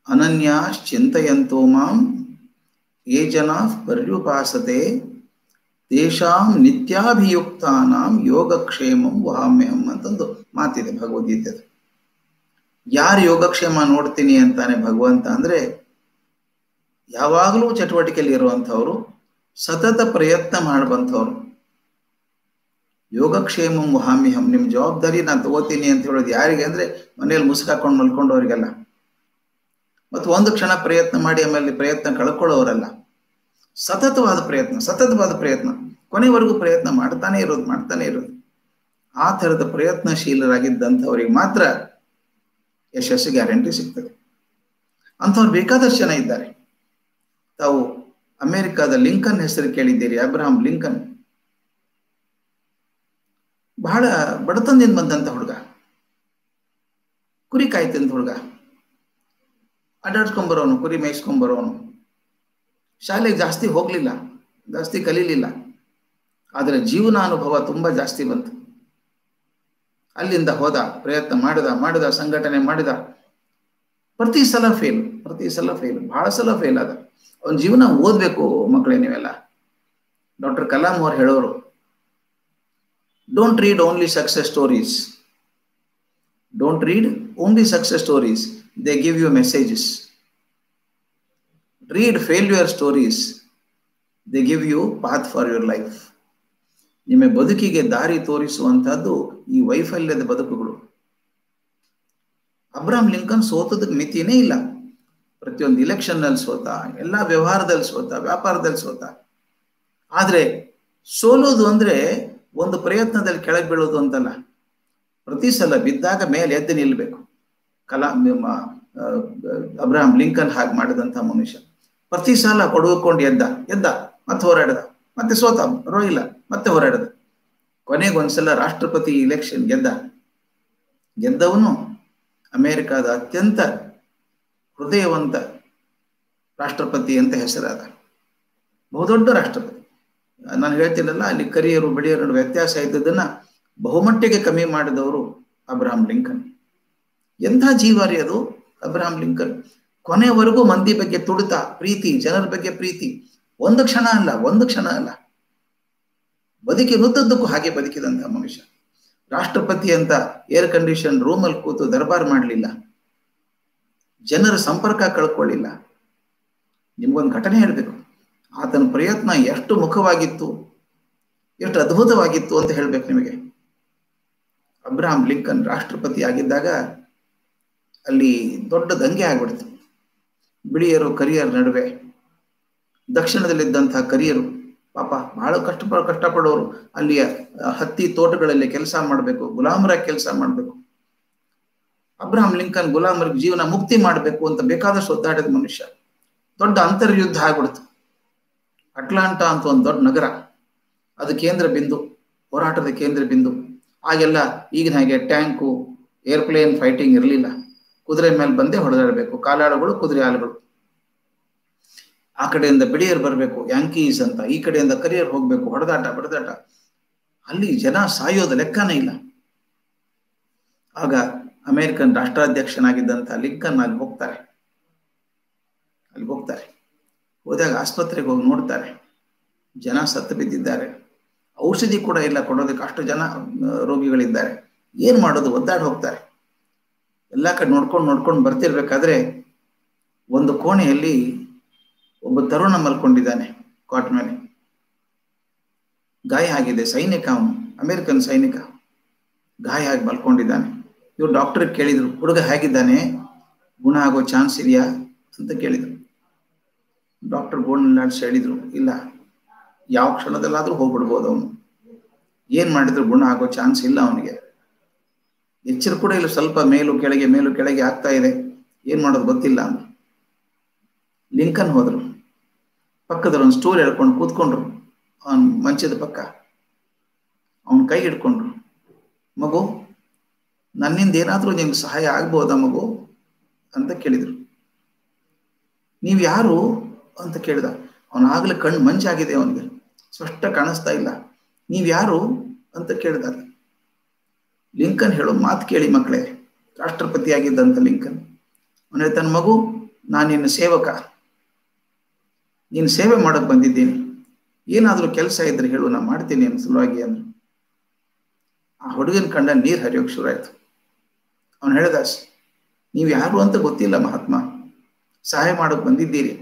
ಅನನ್ಯಾಶ್ಚಿಂತಯಂತೋ ಮಾಂ ಯೇ ಜನಾಃ ಪರ್ಯುಪಾಸತೆ ತೇಷಾಂ ನಿತ್ಯಾಭಿಯುಕ್ತಾನಾಂ ಯೋಗಕ್ಷೇಮಂ ವಹಾಮ್ಯಹಂ ಅಂತಂದು ಮಾತಿದೆ ಭಗವದ್ಗೀತೆ. ಯಾರು ಯೋಗಕ್ಷೇಮ ನೋಡ್ತೀನಿ ಅಂತಾನೆ ಭಗವಂತ ಅಂದ್ರೆ ಯಾವಾಗಲೂ ಚಟುವಟಿಕೆಯಲ್ಲಿ ಇರುವಂಥವ್ರು, ಸತತ ಪ್ರಯತ್ನ ಮಾಡುವಂಥವ್ರು. ಯೋಗಕ್ಷೇಮಂ ವಹಾಮ್ಯಹಂ, ನಿಮ್ಮ ಜವಾಬ್ದಾರಿ ನಾನು ತಗೋತೀನಿ ಅಂತ ಹೇಳೋದು ಯಾರಿಗೆ ಅಂದ್ರೆ ಮನೇಲಿ ಮುಸುಕಾಕೊಂಡು ಮಲ್ಕೊಂಡವ್ರಿಗೆಲ್ಲ, ಮತ್ತು ಒಂದು ಕ್ಷಣ ಪ್ರಯತ್ನ ಮಾಡಿ ಆಮೇಲೆ ಪ್ರಯತ್ನ ಕಳ್ಕೊಳ್ಳೋರಲ್ಲ. ಸತತವಾದ ಪ್ರಯತ್ನ ಕೊನೆವರೆಗೂ ಪ್ರಯತ್ನ ಮಾಡ್ತಾನೆ ಇರೋದು. ಆ ಥರದ ಪ್ರಯತ್ನಶೀಲರಾಗಿದ್ದಂಥವ್ರಿಗೆ ಮಾತ್ರ ಯಶಸ್ಸು ಗ್ಯಾರಂಟಿ ಸಿಗ್ತದೆ. ಅಂಥವ್ರು ಬೇಕಾದಷ್ಟು ಜನ ಇದ್ದಾರೆ. ತಾವು ಅಮೆರಿಕಾದ ಲಿಂಕನ್ ಹೆಸರು ಕೇಳಿದ್ದೀರಿ, ಅಬ್ರಹಾಂ ಲಿಂಕನ್. ಬಹಳ ಬಡತನದಿಂದ ಬಂದಂತ ಹುಡುಗ, ಕುರಿ ಕಾಯ್ತಂತ ಹುಡುಗ, ಅಡ್ಡಾಡ್ಸ್ಕೊಂಬರೋನು, ಕುರಿ ಮೇಯಿಸ್ಕೊಂಬರೋನು. ಶಾಲೆಗೆ ಜಾಸ್ತಿ ಹೋಗ್ಲಿಲ್ಲ, ಜಾಸ್ತಿ ಕಲೀಲಿಲ್ಲ, ಆದರೆ ಜೀವನಾನುಭವ ತುಂಬಾ ಜಾಸ್ತಿ ಬಂತು. ಅಲ್ಲಿಂದ ಹೋದ, ಪ್ರಯತ್ನ ಮಾಡಿದ, ಸಂಘಟನೆ ಮಾಡಿದ. ಪ್ರತಿ ಸಲ ಫೇಲ್, ಬಹಳ ಸಲ ಫೇಲ್ ಆದ. ಅವನ ಜೀವನ ಓದ್ಬೇಕು ಮಕ್ಕಳೇ ನೀವೆಲ್ಲ. ಡಾಕ್ಟರ್ ಕಲಾಂ ಅವ್ರು ಹೇಳೋರು, don't read only success stories, they give you messages. Read failure stories, they give you path for your life. ನಿಮ್ಮ ಬದುಕಿಗೆ ದಾರಿ ತೋರಿಸುವಂತಹದ್ದು ಈ ವೈಫಲ್ಯದ ಬದುಕುಗಳು. ಅಬ್ರಹಾಂ ಲಿಂಕನ್ ಸೋತದಕ್ಕೆ ಮಿತಿನೇ ಇಲ್ಲ. ಪ್ರತಿಯೊಂದು ಇಲೆಕ್ಷನ್ ನಲ್ಲಿ ಸೋತ, ಎಲ್ಲಾ ವ್ಯವಹಾರದಲ್ಲಿ ಸೋತ, ವ್ಯಾಪಾರದಲ್ಲಿ ಸೋತ. ಆದ್ರೆ ಸೋಲೋದು ಅಂದ್ರೆ ಒಂದು ಪ್ರಯತ್ನದಲ್ಲಿ ಕೆಳಗೆ ಬೀಳೋದು ಅಂತಲ್ಲ. ಪ್ರತಿ ಸಲ ಬಿದ್ದಾಗ ಮೇಲೆ ಎದ್ದು ನಿಲ್ಬೇಕು. ಅಬ್ರಹಾಂ ಲಿಂಕನ್ ಹಾಗೆ ಮಾಡಿದಂತ ಮನುಷ್ಯ. ಪ್ರತಿ ಸಲ ಕೊಡುಕೊಂಡು ಎದ್ದ, ಮತ್ತೆ ಹೋರಾಡಿದ, ಮತ್ತೆ ಸೋತ, ಪರವಾಗಿಲ್ಲ, ಮತ್ತೆ ಹೋರಾಡಿದ. ಕೊನೆಗೊಂದ್ಸಲ ರಾಷ್ಟ್ರಪತಿ ಇಲೆಕ್ಷನ್ ಗೆದ್ದವನು ಅಮೆರಿಕಾದ ಅತ್ಯಂತ ಹೃದಯವಂತ ರಾಷ್ಟ್ರಪತಿ ಅಂತ ಹೆಸರಾದ. ಬಹುದೊಡ್ಡ ರಾಷ್ಟ್ರಪತಿ. ನಾನು ಹೇಳ್ತೀನಲ್ಲ, ಅಲ್ಲಿ ಕರಿಯರು ಬಿಳಿಯರು ನಡುವೆ ವ್ಯತ್ಯಾಸ ಇದ್ದದನ್ನ ಬಹುಮಟ್ಟಿಗೆ ಕಮ್ಮಿ ಮಾಡಿದವರು ಅಬ್ರಹಾಂ ಲಿಂಕನ್. ಎಂಥ ಜೀವಾರಿ ಅದು ಅಬ್ರಹಾಂ ಲಿಂಕನ್. ಕೊನೆಯವರೆಗೂ ಮಂದಿ ಬಗ್ಗೆ ತುಡಿತ, ಪ್ರೀತಿ, ಜನರ ಬಗ್ಗೆ ಪ್ರೀತಿ. ಒಂದು ಕ್ಷಣ ಅಲ್ಲ. ಬದುಕಿನುದ್ದಕ್ಕೂ ಹಾಗೆ ಬದುಕಿದಂತ ಮನುಷ್ಯ. ರಾಷ್ಟ್ರಪತಿ ಅಂತ ಏರ್ ಕಂಡೀಷನ್ ರೂಮಲ್ಲಿ ಕೂತು ದರ್ಬಾರ್ ಮಾಡಲಿಲ್ಲ. ಜನರ ಸಂಪರ್ಕ ಕಳ್ಕೊಳ್ಳಿಲ್ಲ. ನಿಮ್ಗೊಂದು ಘಟನೆ ಹೇಳ್ಬೇಕು. ಆತನ ಪ್ರಯತ್ನ ಎಷ್ಟು ಮುಖವಾಗಿತ್ತು, ಎಷ್ಟು ಅದ್ಭುತವಾಗಿತ್ತು ಅಂತ ಹೇಳ್ಬೇಕು ನಿಮಗೆ. ಅಬ್ರಹಾಂ ಲಿಂಕನ್ ರಾಷ್ಟ್ರಪತಿ ಆಗಿದ್ದಾಗ ಅಲ್ಲಿ ದೊಡ್ಡ ದಂಗೆ ಆಗ್ಬಿಡ್ತು. ಬಿಳಿಯರು ಕರಿಯರ ನಡುವೆ. ದಕ್ಷಿಣದಲ್ಲಿದ್ದಂತಹ ಕರಿಯರು ಪಾಪ ಬಹಳ ಕಷ್ಟಪಡೋರು. ಅಲ್ಲಿಯ ಹತ್ತಿ ತೋಟಗಳಲ್ಲಿ ಕೆಲಸ ಮಾಡಬೇಕು, ಗುಲಾಮರಾಗಿ ಕೆಲಸ ಮಾಡಬೇಕು. ಅಬ್ರಹಾಂ ಲಿಂಕನ್ ಗುಲಾಮರಿಗೆ ಜೀವನ ಮುಕ್ತಿ ಮಾಡಬೇಕು ಅಂತ ಬೇಕಾದಷ್ಟು ಒದ್ದಾಡಿದ ಮನುಷ್ಯ. ದೊಡ್ಡ ಅಂತರ್ಯುದ್ಧ ಆಗ್ಬಿಡ್ತು. ಅಟ್ಲಾಂಟಾ ಅಂತ ಒಂದು ದೊಡ್ಡ ನಗರ, ಅದು ಕೇಂದ್ರ ಬಿಂದು, ಹೋರಾಟದ ಕೇಂದ್ರ ಬಿಂದು. ಆಗೆಲ್ಲ ಈಗಿನ ಹಾಗೆ ಟ್ಯಾಂಕು, ಏರ್ಪ್ಲೇನ್ ಫೈಟಿಂಗ್ ಇರಲಿಲ್ಲ. ಕುದುರೆ ಮೇಲೆ ಬಂದೇ ಹೊಡೆದಾಡಬೇಕು, ಕಾಲಾಳುಗಳು, ಕುದುರೆ ಆಳುಗಳು. ಆ ಕಡೆಯಿಂದ ಬಿಳಿಯರು ಬರಬೇಕು, ಯಾಂಕೀಸ್ ಅಂತ, ಈ ಕಡೆಯಿಂದ ಕರಿಯರ್ ಹೋಗ್ಬೇಕು, ಹೊಡೆದಾಟ. ಅಲ್ಲಿ ಜನ ಸಾಯೋದ ಲೆಕ್ಕನೇ ಇಲ್ಲ. ಆಗ ಅಮೆರಿಕನ್ ರಾಷ್ಟ್ರಾಧ್ಯಕ್ಷನಾಗಿದ್ದಂಥ ಲಿಂಕನ್ ಅಲ್ಲಿ ಹೋಗ್ತಾರೆ. ಹೋದಾಗ ಆಸ್ಪತ್ರೆಗೆ ಹೋಗಿ ನೋಡ್ತಾರೆ, ಜನ ಸತ್ತು ಬಿದ್ದಿದ್ದಾರೆ. ಔಷಧಿ ಕೂಡ ಇಲ್ಲ ಕೊಡೋದಕ್ಕೆ, ಅಷ್ಟು ಜನ ರೋಗಿಗಳಿದ್ದಾರೆ. ಏನ್ ಮಾಡೋದು, ಒದ್ದಾಡಿ ಹೋಗ್ತಾರೆ. ಎಲ್ಲಾ ಕಡೆ ನೋಡ್ಕೊಂಡು ಬರ್ತಿರ್ಬೇಕಾದ್ರೆ ಒಂದು ಕೋಣೆಯಲ್ಲಿ ಒಬ್ಬ ತರುಣ ಮಲ್ಕೊಂಡಿದ್ದಾನೆ ಕಾಟ್ ಮೇಲೆ. ಗಾಯ ಆಗಿದೆ, ಸೈನಿಕ, ಅವನು ಅಮೆರಿಕನ್ ಸೈನಿಕ, ಗಾಯ ಆಗಿ ಮಲ್ಕೊಂಡಿದ್ದಾನೆ. ಇವ್ರು ಡಾಕ್ಟರ್ ಕೇಳಿದ್ರು, ಹುಡುಗ ಹೇಗಿದ್ದಾನೆ, ಗುಣ ಆಗೋ ಚಾನ್ಸ್ ಇದೆಯಾ ಅಂತ ಕೇಳಿದ್ರು. ಡಾಕ್ಟರ್ ಗೋಣಲಾಡ್ಸಿ ಹೇಳಿದ್ರು, ಇಲ್ಲ, ಯಾವ ಕ್ಷಣದಲ್ಲಾದ್ರೂ ಹೋಗ್ಬಿಡ್ಬೋದು ಅವನು. ಏನ್ ಮಾಡಿದ್ರು ಗುಣ ಆಗೋ ಚಾನ್ಸ್ ಇಲ್ಲ ಅವನಿಗೆ. ಎಚ್ಚರ ಕೂಡ ಇಲ್ಲ, ಸ್ವಲ್ಪ ಮೇಲು ಕೆಳಗೆ ಆಗ್ತಾ ಇದೆ, ಏನ್ ಮಾಡೋದು ಗೊತ್ತಿಲ್ಲ ಅಂದ್ರು. ಲಿಂಕನ್ ಹೋದ್ರು, ಪಕ್ಕದಲ್ಲಿ ಒಂದು ಸ್ಟೂಲ್ ಹೇಳ್ಕೊಂಡು ಕೂತ್ಕೊಂಡ್ರು. ಅವನ್ ಮಂಚದ ಪಕ್ಕ ಅವನ್ ಕೈ ಹಿಡ್ಕೊಂಡ್ರು. ಮಗು, ನನ್ನಿಂದ ಏನಾದ್ರೂ ನಿಮ್ಗೆ ಸಹಾಯ ಆಗ್ಬೋದಾ ಮಗು ಅಂತ ಕೇಳಿದ್ರು. ನೀವ್ ಯಾರು ಅಂತ ಕೇಳಿದ. ಅವನಾಗ್ಲೇ ಕಣ್ಣು ಮಂಚಾಗಿದೆ, ಅವನಿಗೆ ಸ್ಪಷ್ಟ ಕಾಣಿಸ್ತಾ ಇಲ್ಲ. ನೀವ್ ಯಾರು ಅಂತ ಕೇಳಿದ. ಲಿಂಕನ್ ಹೇಳೋ ಮಾತು ಕೇಳಿ ಮಕ್ಕಳೇ. ರಾಷ್ಟ್ರಪತಿ ಆಗಿದ್ದಂತ ಲಿಂಕನ್ ಅವನು ಹೇಳ್ತಾನೆ, ಮಗು, ನಾನು ನಿನ್ನ ಸೇವಕ, ನೀನು ಸೇವೆ ಮಾಡಕ್ ಬಂದಿದ್ದೀನಿ, ಏನಾದರೂ ಕೆಲಸ ಇದ್ರೆ ಹೇಳು, ನಾ ಮಾಡ್ತೀನಿ ಅನ್ನೋ ಸಲುವಾಗಿ ಅಂದ್ರು. ಆ ಹುಡುಗನ ಕಂಡ ನೀರು ಹರಿಯೋಕೆ ಶುರು ಆಯ್ತು. ಅವನು ಹೇಳ್ದ, ನೀವು ಯಾರು ಅಂತ ಗೊತ್ತಿಲ್ಲ ಮಹಾತ್ಮ, ಸಹಾಯ ಮಾಡೋಕೆ ಬಂದಿದ್ದೀರಿ.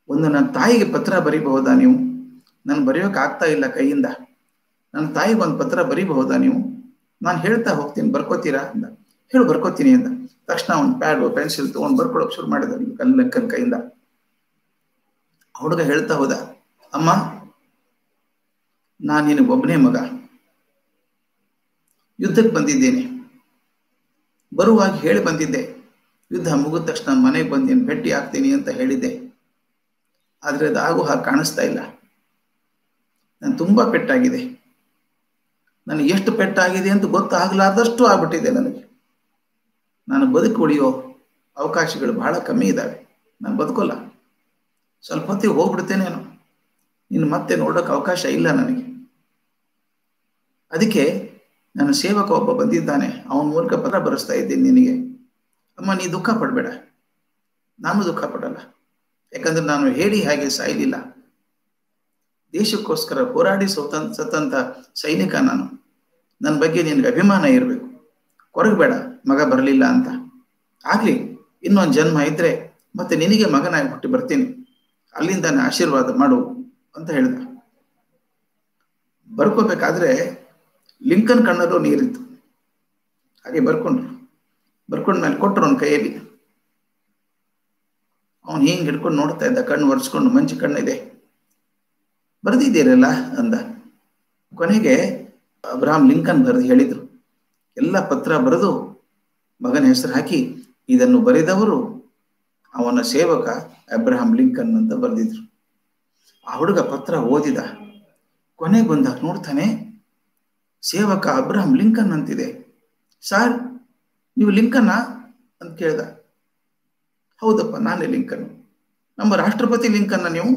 ಒಂದು ನನ್ನ ತಾಯಿಗೆ ಪತ್ರ ಬರೀಬಹುದಾ ನೀವು? ನಾನು ಬರೆಯೋಕೆ ಆಗ್ತಾ ಇಲ್ಲ ಕೈಯಿಂದ, ನನ್ನ ತಾಯಿಗೆ ಒಂದು ಪತ್ರ ಬರೀಬಹುದಾ ನೀವು? ನಾನು ಹೇಳ್ತಾ ಹೋಗ್ತೀನಿ, ಬರ್ಕೋತೀರಾ ಅಂದ. ಹೇಳು ಬರ್ಕೋತೀನಿ ಅಂದ. ತಕ್ಷಣ ಒಂದು ಪ್ಯಾಡು ಪೆನ್ಸಿಲ್ ತಗೊಂಡು ಬರ್ಕೊಳಕ್ ಶುರು ಮಾಡಿದ ಕಲ್ಲಕ್ಕನ ಕೈಯಿಂದ. ಹುಡುಗ ಹೇಳ್ತಾ ಹೋದ, ಅಮ್ಮ ನಾನು ನಿನಗೊಬ್ಬನೇ ಮಗ, ಯುದ್ಧಕ್ಕೆ ಬಂದಿದ್ದೇನೆ, ಬರುವಾಗ ಹೇಳಿ ಬಂದಿದ್ದೆ, ಯುದ್ಧ ಮುಗಿದ ತಕ್ಷಣ ಮನೆಗೆ ಬಂದು ಭೇಟಿ ಆಗ್ತೀನಿ ಅಂತ ಹೇಳಿದ್ದೆ. ಆದ್ರೆ ಅದು ಆಗೋ ಹಾಗೆ ಕಾಣಿಸ್ತಾ ಇಲ್ಲ. ನಾನು ತುಂಬಾ ಪೆಟ್ಟಾಗಿದೆ, ನನಗೆ ಎಷ್ಟು ಪೆಟ್ಟಾಗಿದೆ ಅಂತ ಗೊತ್ತಾಗಲಾರ್ದಷ್ಟು ಆಗ್ಬಿಟ್ಟಿದೆ ನನಗೆ. ನಾನು ಬದುಕು ಉಳಿಯೋ ಅವಕಾಶಗಳು ಬಹಳ ಕಮ್ಮಿ ಇದ್ದಾವೆ, ನಾನು ಬದುಕೋಲ್ಲ, ಸ್ವಲ್ಪ ಹೊತ್ತಿಗೆ ಹೋಗ್ಬಿಡ್ತೇನೇನೋ, ಇನ್ನು ಮತ್ತೆ ನೋಡೋಕೆ ಅವಕಾಶ ಇಲ್ಲ ನನಗೆ. ಅದಕ್ಕೆ ನನ್ನ ಸೇವಕ ಒಬ್ಬ ಬಂದಿದ್ದಾನೆ, ಅವನ ಮೂಲಕ ಪತ್ರ ಬರೆಸ್ತಾ ಇದ್ದೀನಿ ನಿನಗೆ. ಅಮ್ಮ ನೀ ದುಃಖ ಪಡಬೇಡ, ನಾನು ದುಃಖ ಪಡಲ್ಲ, ಯಾಕಂದ್ರೆ ನಾನು ಹೇಳಿ ಹಾಗೆ ಸಾಯಲಿಲ್ಲ. ದೇಶಕ್ಕೋಸ್ಕರ ಹೋರಾಡಿ ಸತ್ತಂತ ಸೈನಿಕ ನಾನು. ನನ್ನ ಬಗ್ಗೆ ನಿನಗೆ ಅಭಿಮಾನ ಇರಬೇಕು, ಕೊರಗಬೇಡ ಮಗ ಬರಲಿಲ್ಲ ಅಂತ. ಆಗ್ಲಿ, ಇನ್ನೊಂದು ಜನ್ಮ ಇದ್ರೆ ಮತ್ತೆ ನಿನಗೆ ಮಗನಾಗಿ ಹುಟ್ಟಿ ಬರ್ತೀನಿ, ಅಲ್ಲಿಂದ ಆಶೀರ್ವಾದ ಮಾಡು ಅಂತ ಹೇಳಿದ. ಬರ್ಕೋಬೇಕಾದ್ರೆ ಲಿಂಕನ್ ಕಣ್ಣಲ್ಲೂ ನೀರಿತ್ತು. ಹಾಗೆ ಬರ್ಕೊಂಡ್ಮೇಲೆ ಕೊಟ್ಟರು ಅವನ ಕೈಯಲ್ಲಿ. ಅವನು ಹಿಂಗೆ ಹಿಡ್ಕೊಂಡು ನೋಡ್ತಾ ಇದ್ದ, ಕಣ್ಣು ಒರೆಸ್ಕೊಂಡು, ಮಂಚು ಕಣ್ಣಿದೆ, ಬರೆದಿದ್ದೀರಲ್ಲ ಅಂದ. ಕೊನೆಗೆ ಅಬ್ರಹಾಂ ಲಿಂಕನ್ ಬರೆದು ಹೇಳಿದ್ರು, ಎಲ್ಲ ಪತ್ರ ಬರೆದು ಮಗನ ಹೆಸರು ಹಾಕಿ, ಇದನ್ನು ಬರೆದವರು ಅವನ ಸೇವಕ ಅಬ್ರಹಾಂ ಲಿಂಕನ್ ಅಂತ ಬರೆದಿದ್ರು. ಆ ಹುಡುಗ ಪತ್ರ ಓದಿದ. ಕೊನೆಗೆ ಬಂದಾಗ ನೋಡ್ತಾನೆ, ಸೇವಕ ಅಬ್ರಹಾಂ ಲಿಂಕನ್ ಅಂತಿದೆ. ಸಾರ್ ನೀವು ಲಿಂಕನ್ನ ಅಂತ ಕೇಳ್ದ. ಹೌದಪ್ಪ ನಾನೇ ಲಿಂಕನ್. ನಮ್ಮ ರಾಷ್ಟ್ರಪತಿ ಲಿಂಕನ್ನ ನೀವು?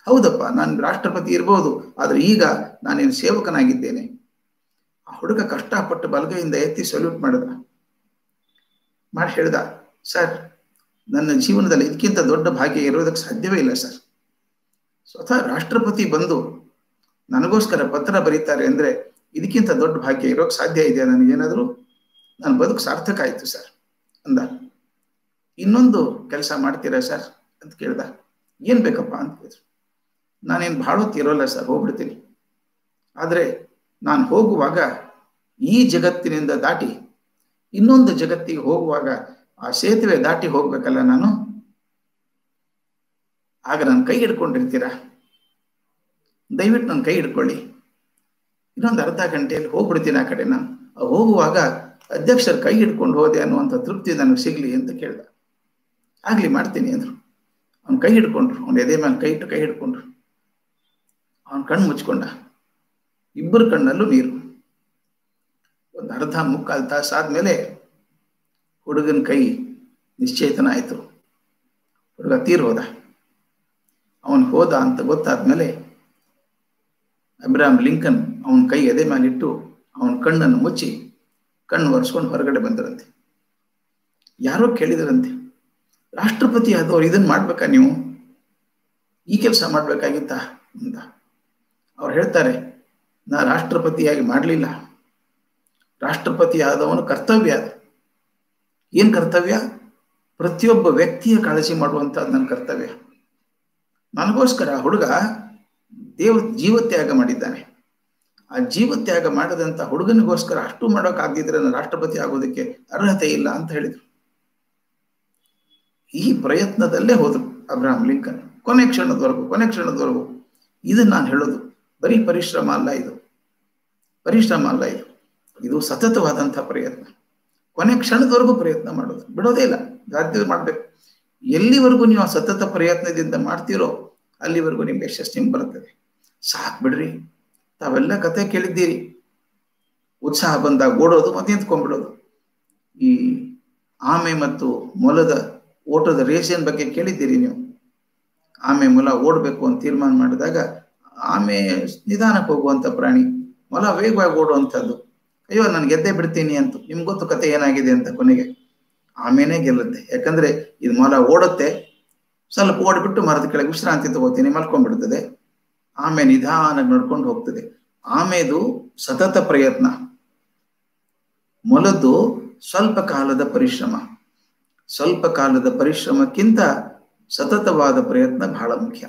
ಹೌದಪ್ಪ ನಾನು ರಾಷ್ಟ್ರಪತಿ ಇರ್ಬೋದು, ಆದ್ರೆ ಈಗ ನಾನೇನು ಸೇವಕನಾಗಿದ್ದೇನೆ. ಆ ಹುಡುಗ ಕಷ್ಟಪಟ್ಟು ಬಲಗೈಯಿಂದ ಎತ್ತಿ ಸಲ್ಯೂಟ್ ಮಾಡಿ ಹೇಳ್ದ, ಸರ್ ನನ್ನ ಜೀವನದಲ್ಲಿ ಇದಕ್ಕಿಂತ ದೊಡ್ಡ ಭಾಗ್ಯ ಇರೋದಕ್ಕೆ ಸಾಧ್ಯವೇ ಇಲ್ಲ ಸರ್. ಸ್ವತಃ ರಾಷ್ಟ್ರಪತಿ ಬಂದು ನನಗೋಸ್ಕರ ಪತ್ರ ಬರೀತಾರೆ ಅಂದ್ರೆ ಇದಕ್ಕಿಂತ ದೊಡ್ಡ ಭಾಗ್ಯ ಇರೋಕ್ ಸಾಧ್ಯ ಇದೆಯಾ ನನಗೇನಾದ್ರು? ನನ್ನ ಬದುಕು ಸಾರ್ಥಕ ಆಯ್ತು ಸರ್ ಅಂದ. ಇನ್ನೊಂದು ಕೆಲಸ ಮಾಡ್ತೀರಾ ಸರ್ ಅಂತ ಕೇಳ್ದ. ಏನ್ ಬೇಕಪ್ಪ ಅಂತ ಕೇಳಿದ್ರು. ನಾನೇನು ಭಾಳ ಹೊತ್ತು ಇರೋಲ್ಲ ಸರ್, ಹೋಗ್ಬಿಡ್ತೀನಿ. ಆದ್ರೆ ನಾನು ಹೋಗುವಾಗ ಈ ಜಗತ್ತಿನಿಂದ ದಾಟಿ ಇನ್ನೊಂದು ಜಗತ್ತಿಗೆ ಹೋಗುವಾಗ ಆ ಸೇತುವೆ ದಾಟಿ ಹೋಗ್ಬೇಕಲ್ಲ ನಾನು, ಆಗ ನನ್ನ ಕೈ ಹಿಡ್ಕೊಂಡಿರ್ತೀರಾ? ದಯವಿಟ್ಟು ನನ್ನ ಕೈ ಹಿಡ್ಕೊಳ್ಳಿ, ಇನ್ನೊಂದು ಅರ್ಧ ಗಂಟೆಯಲ್ಲಿ ಹೋಗ್ಬಿಡ್ತೀನಿ ಆ ಕಡೆ. ನಾನು ಹೋಗುವಾಗ ಅಧ್ಯಕ್ಷರ ಕೈ ಹಿಡ್ಕೊಂಡು ಹೋದೆ ಅನ್ನುವಂಥ ತೃಪ್ತಿ ನನಗೆ ಸಿಗ್ಲಿ ಅಂತ ಕೇಳ್ದ. ಆಗ್ಲಿ ಮಾಡ್ತೀನಿ ಅಂದ್ರು. ಅವ್ನ ಕೈ ಹಿಡ್ಕೊಂಡ್ರು, ಅವ್ನ ಎದೆ ಮೇಲೆ ಕೈ ಇಟ್ಟು ಕೈ ಹಿಡ್ಕೊಂಡ್ರು. ಅವನ ಕಣ್ಣು ಮುಚ್ಕೊಂಡ. ಇಬ್ಬರು ಕಣ್ಣಲ್ಲೂ ನೀರು. ಒಂದು ಅರ್ಧ ಮುಕ್ಕಾಲು ತಾಸು ಆದ್ಮೇಲೆ ಹುಡುಗನ ಕೈ ನಿಶ್ಚೇತನ ಆಯ್ತು. ಹುಡುಗ ತೀರ್ ಹೋದ. ಅವನು ಹೋದ ಅಂತ ಗೊತ್ತಾದ್ಮೇಲೆ ಅಬ್ರಹಾಂ ಲಿಂಕನ್ ಅವನ ಕೈ ಎದೆ ಮೇಲಿಟ್ಟು ಅವನ ಕಣ್ಣನ್ನು ಮುಚ್ಚಿ ಕಣ್ಣು ಒರೆಸ್ಕೊಂಡು ಹೊರಗಡೆ ಬಂದರಂತೆ. ಯಾರೋ ಕೇಳಿದರಂತೆ, ರಾಷ್ಟ್ರಪತಿ ಆದವ್ರು ಇದನ್ನ ಮಾಡ್ಬೇಕಾ ನೀವು? ಈ ಕೆಲಸ ಮಾಡ್ಬೇಕಾಗಿತ್ತ ಅಂತ. ಅವ್ರು ಹೇಳ್ತಾರೆ, ನಾ ರಾಷ್ಟ್ರಪತಿಯಾಗಿ ಮಾಡಲಿಲ್ಲ, ರಾಷ್ಟ್ರಪತಿ ಆದವನು ಕರ್ತವ್ಯ. ಏನ್ ಕರ್ತವ್ಯ? ಪ್ರತಿಯೊಬ್ಬ ವ್ಯಕ್ತಿಯ ಕಾಳಜಿ ಮಾಡುವಂತಹದ್ದು ನನ್ನ ಕರ್ತವ್ಯ. ನನಗೋಸ್ಕರ ಹುಡುಗ ಜೀವತ್ಯಾಗ ಮಾಡಿದ್ದಾನೆ. ಆ ಜೀವತ್ಯಾಗ ಮಾಡದಂತ ಹುಡುಗನಿಗೋಸ್ಕರ ಅಷ್ಟು ಮಾಡೋಕ್ಕಾಗದಿದ್ರೆ ನಾನು ರಾಷ್ಟ್ರಪತಿ ಆಗೋದಕ್ಕೆ ಅರ್ಹತೆ ಇಲ್ಲ ಅಂತ ಹೇಳಿದ್ರು. ಈ ಪ್ರಯತ್ನದಲ್ಲೇ ಹೋದ್ರು ಅಬ್ರಹಾಂ ಲಿಂಕನ್ ಕೊನೆ ಕ್ಷಣದವರೆಗೂ. ಇದನ್ನ ನಾನು ಹೇಳೋದು ಬರೀ ಪರಿಶ್ರಮ ಅಲ್ಲ, ಇದು ಸತತವಾದಂತಹ ಪ್ರಯತ್ನ. ಕೊನೆ ಕ್ಷಣದವರೆಗೂ ಪ್ರಯತ್ನ ಮಾಡೋದು ಬಿಡೋದೇ ಇಲ್ಲ, ಸಾಧ್ಯ ಮಾಡ್ಬೇಕು. ಎಲ್ಲಿವರೆಗೂ ನೀವು ಆ ಸತತ ಪ್ರಯತ್ನದಿಂದ ಮಾಡ್ತೀರೋ ಅಲ್ಲಿವರೆಗೂ ನಿಮ್ಗೆ ಯಶಸ್ಸು ನಿಮ್ಗೆ ಬರ್ತದೆ. ಸಾಕ್ ಬಿಡ್ರಿ, ತಾವೆಲ್ಲ ಕತೆ ಕೇಳಿದ್ದೀರಿ. ಉತ್ಸಾಹ ಬಂದಾಗ ಓಡೋದು ಮತ್ತೆ ನಿಂತ್ಕೊಂಡ್ಬಿಡೋದು. ಈ ಆಮೆ ಮತ್ತು ಮೊಲದ ಓಟದ ರೇಸಿನ ಬಗ್ಗೆ ಕೇಳಿದ್ದೀರಿ ನೀವು. ಆಮೆ ಮೊಲ ಓಡಬೇಕು ಅಂತ ತೀರ್ಮಾನ ಮಾಡಿದಾಗ ಆಮೆ ನಿಧಾನಕ್ಕೆ ಹೋಗುವಂತ ಪ್ರಾಣಿ, ಮೊಲ ವೇಗವಾಗಿ ಓಡುವಂಥದ್ದು. ಅಯ್ಯೋ ನಾನು ಗೆದ್ದೇ ಬಿಡ್ತೀನಿ ಅಂತ. ನಿಮ್ಗೆ ಗೊತ್ತು ಕತೆ ಏನಾಗಿದೆ ಅಂತ. ಕೊನೆಗೆ ಆಮೇಲೆ ಗೆಲ್ಲುತ್ತೆ. ಯಾಕಂದ್ರೆ ಇದು ಮೊಲ ಓಡುತ್ತೆ, ಸ್ವಲ್ಪ ಓಡ್ಬಿಟ್ಟು ಮರದ ಕೆಳಗೆ ವಿಶ್ರಾಂತಿ ತಗೋತೀನಿ, ಮಲ್ಕೊಂಡ್ಬಿಡ್ತದೆ. ಆಮೇಲೆ ನಿಧಾನಾಗಿ ನಡ್ಕೊಂಡು ಹೋಗ್ತದೆ. ಆಮೇದು ಸತತ ಪ್ರಯತ್ನ. ಮೊಲದ್ದು ಸ್ವಲ್ಪ ಕಾಲದ ಪರಿಶ್ರಮ. ಸ್ವಲ್ಪ ಕಾಲದ ಪರಿಶ್ರಮಕ್ಕಿಂತ ಸತತವಾದ ಪ್ರಯತ್ನ ಬಹಳ ಮುಖ್ಯ.